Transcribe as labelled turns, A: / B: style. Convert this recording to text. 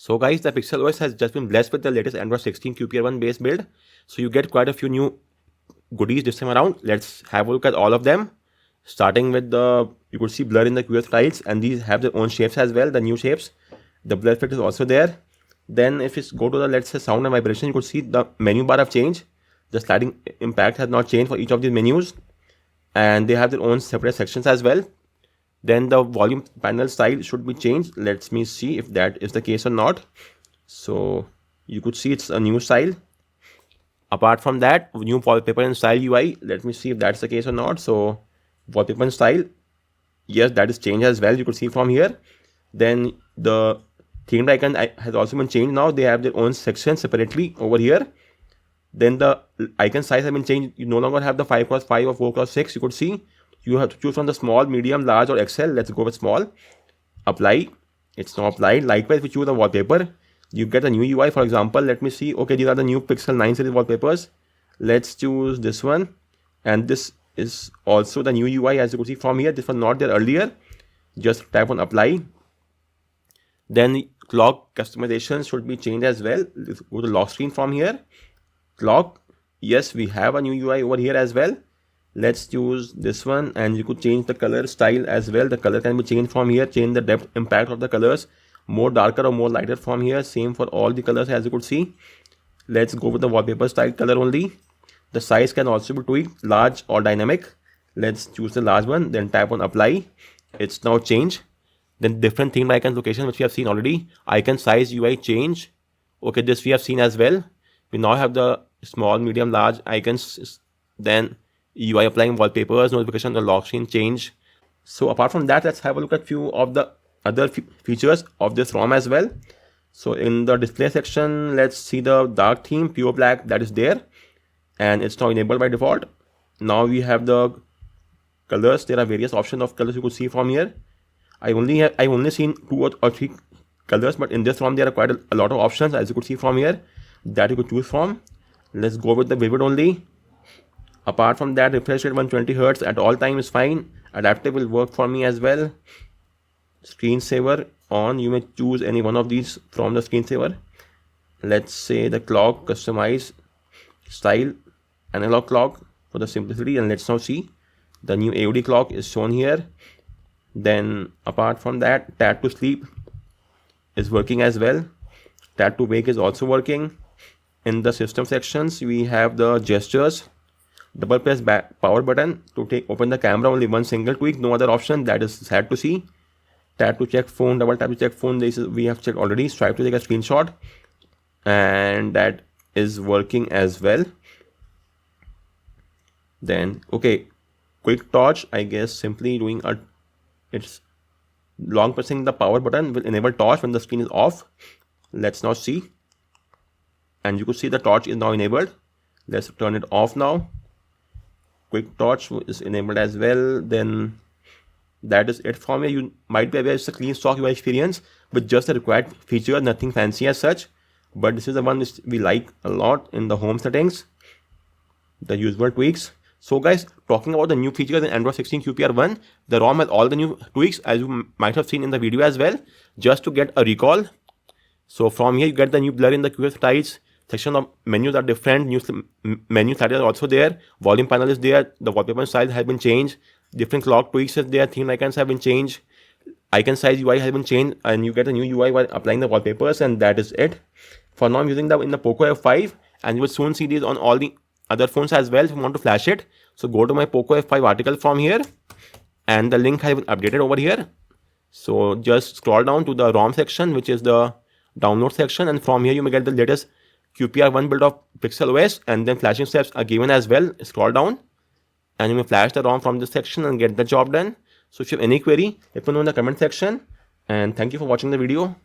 A: So guys, the PixelOS has just been blessed with the latest Android 16 QPR 1 base build. So you get quite a few new goodies this time around. Let's have a look at all of them. Starting with you could see blur in the QS tiles, and these have their own shapes as well, the new shapes. The blur effect is also there. Then if you go to the, let's say, sound and vibration, you could see the menu bar have changed. The sliding impact has not changed for each of these menus. And they have their own separate sections as well. Then the volume panel style should be changed. Let me see if that is the case or not. So you could see it's a new style. Apart from that, new wallpaper and style UI. Let me see if that's the case or not. So wallpaper and style, yes, that is changed as well. You could see from here. Then the themed icon has also been changed now. They have their own section separately over here. Then the icon size has been changed. You no longer have the 5x5 or 4x6. You could see you have to choose from the small, medium, large, or XL. Let's go with small. Apply. It's now applied. Likewise, if you choose the wallpaper, you get a new UI. For example, let me see. Okay, these are the new Pixel 9 series wallpapers. Let's choose this one. And this is also the new UI, as you can see from here. This was not there earlier. Just tap on apply. Then clock customization should be changed as well. Let's go to lock screen from here. Clock. Yes, we have a new UI over here as well. Let's choose this one, and you could change the color style as well. The color can be changed from here. Change the depth impact of the colors, more darker or more lighter from here. Same for all the colors, as you could see. Let's go with the wallpaper style color only. The size can also be tweaked, large or dynamic. Let's choose the large one, then tap on apply. It's now changed. Then different theme icon location, which we have seen already. Icon size UI change. Okay, this we have seen as well. We now have the small, medium, large icons. Then UI applying wallpapers, notification, the lock screen change. So apart from that, let's have a look at few of the other features of this ROM as well. So in the display section, let's see the dark theme, pure black, that is there. And it's now enabled by default. Now we have the colors. There are various options of colors you could see from here. I only seen 2 or 3 colors, but in this ROM there are quite a lot of options, as you could see from here, that you could choose from. Let's go with the vivid only. Apart from that, refresh rate 120 Hz at all time is fine. Adaptive will work for me as well. Screensaver on. You may choose any one of these from the screensaver. Let's say the clock, customize style, analog clock for the simplicity. And let's now see the new AOD clock is shown here. Then apart from that, tap to sleep is working as well. Tap to wake is also working. In the system sections, we have the gestures. Double press power button to open the camera, only one single tweak, no other option. That is sad to see. Tap to check phone, double tap to check phone. This is we have checked already. Swipe to take a screenshot, and that is working as well. Then okay, quick torch. I guess simply doing it's long pressing the power button will enable torch when the screen is off. Let's now see, and you could see the torch is now enabled. Let's turn it off now. Quick torch is enabled as well. Then that is it from here. You might be aware it's a clean stock UI experience with just the required feature, nothing fancy as such. But this is the one which we like a lot in the home settings, the usual tweaks. So guys, talking about the new features in Android 16 QPR 1, the ROM has all the new tweaks, as you might have seen in the video as well. Just to get a recall, so from here you get the new blur in the QS tiles. Section of menus are different. New menu sliders are also there. Volume panel is there. The wallpaper size has been changed. Different clock tweaks is there. Theme icons have been changed. Icon size UI has been changed, and you get a new UI while applying the wallpapers, and that is it. For now, I'm using in the Poco F5, and you will soon see these on all the other phones as well if you want to flash it. So go to my Poco F5 article from here, and the link has been updated over here. So just scroll down to the ROM section, which is the download section, and from here you may get the latest QPR 1 build of PixelOS, and then flashing steps are given as well. Scroll down and you may flash the ROM from this section and get the job done. So if you have any query, let me know in the comment section, and thank you for watching the video.